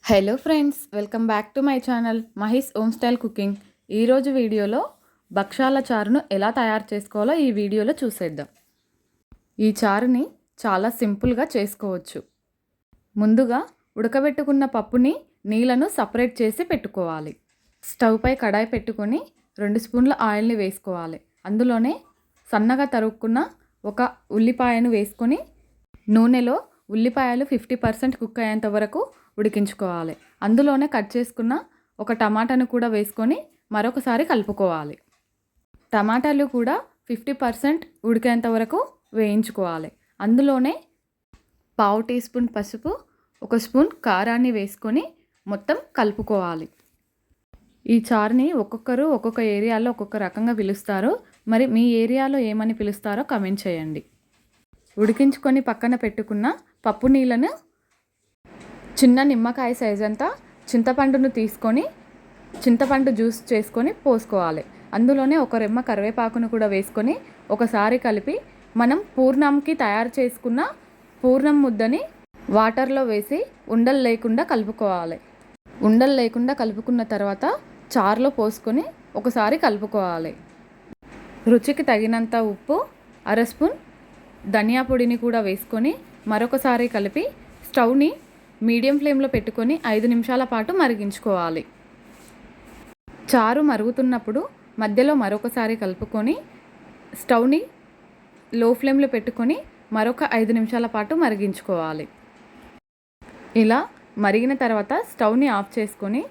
Hello friends, welcome back to my channel Mahesh home style cooking. ఈరోజు వీడియోలో భక్షాల చారును ఎలా తయారు చేసుకోవాలో ఈ వీడియోలో చూసేద్దాం. ఈ చారుని చాలా సింపుల్గా చేసుకోవచ్చు. ముందుగా ఉడకబెట్టుకున్న పప్పుని నీళ్ళను సపరేట్ చేసి పెట్టుకోవాలి. స్టవ్ పై కడాయి పెట్టుకొని 2 స్పూన్ల ఆయిల్ని వేసుకోవాలి. అందులోనే సన్నగా తరుక్కున్న ఒక ఉల్లిపాయను వేసుకొని నూనెలో ఉల్లిపాయలు 50% కుక్ అయ్యేంత వరకు ఉడికించుకోవాలి. అందులోనే కట్ చేసుకున్న ఒక టమాటాను కూడా వేసుకొని మరొకసారి కలుపుకోవాలి. టమాటాలు కూడా 50% ఉడికేంత వరకు వేయించుకోవాలి. అందులోనే 1/2 టీ స్పూన్ పసుపు, 1 స్పూన్ కారాన్ని వేసుకొని మొత్తం కలుపుకోవాలి. ఈ చారుని ఒక్కొక్కరు ఒక్కొక్క ఏరియాలో ఒక్కొక్క రకంగా పిలుస్తారు. మరి మీ ఏరియాలో ఏమని పిలుస్తారో కామెంట్ చేయండి. ఉడికించుకొని పక్కన పెట్టుకున్న పప్పు నీళ్ళను చిన్న నిమ్మకాయ సైజ్ అంతా చింతపండును తీసుకొని చింతపండు జ్యూస్ చేసుకొని పోసుకోవాలి. అందులోనే ఒక రెమ్మ కరివేపాకును కూడా వేసుకొని ఒకసారి కలిపి మనం పూర్ణంకి తయారు చేసుకున్న పూర్ణం ముద్దని వాటర్లో వేసి ఉండలు లేకుండా కలుపుకోవాలి. ఉండలు లేకుండా కలుపుకున్న తర్వాత చారులో పోసుకొని ఒకసారి కలుపుకోవాలి. రుచికి తగినంత ఉప్పు, 1/2 స్పూన్ ధనియా పొడిని కూడా వేసుకొని మరొకసారి కలిపి స్టవ్ని మీడియం ఫ్లేమ్లో పెట్టుకొని 5 నిమిషాల పాటు మరిగించుకోవాలి. చారు మరుగుతున్నప్పుడు మధ్యలో మరొకసారి కలుపుకొని స్టవ్ని లో ఫ్లేమ్లో పెట్టుకొని మరొక 5 నిమిషాల పాటు మరిగించుకోవాలి. ఇలా మరిగిన తర్వాత స్టవ్ని ఆఫ్ చేసుకొని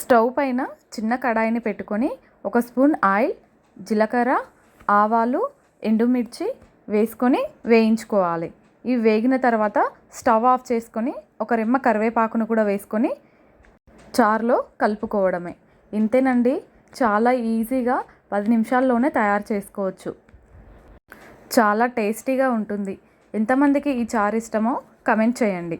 స్టవ్ పైన చిన్న కడాయిని పెట్టుకొని 1 స్పూన్ ఆయిల్, జీలకర్ర, ఆవాలు, ఎండుమిర్చి వేసుకొని వేయించుకోవాలి. ఇవి వేగిన తర్వాత స్టవ్ ఆఫ్ చేసుకొని ఒక రెమ్మ కరివేపాకును కూడా వేసుకొని చారులో కలుపుకోవడమే. ఇంతేనండి, చాలా ఈజీగా 10 నిమిషాల్లోనే తయారు చేసుకోవచ్చు. చాలా టేస్టీగా ఉంటుంది. ఎంతమందికి ఈ చారు ఇష్టమో కమెంట్ చేయండి.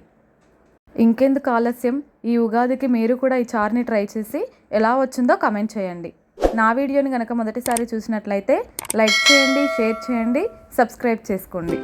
ఇంకెందుకు ఆలస్యం, ఈ ఉగాదికి మీరు కూడా ఈ చారుని ట్రై చేసి ఎలా వచ్చిందో కమెంట్ చేయండి. నా వీడియోని కనుక మొదటిసారి చూసినట్లయితే లైక్ చేయండి, షేర్ చేయండి, సబ్స్క్రైబ్ చేసుకోండి.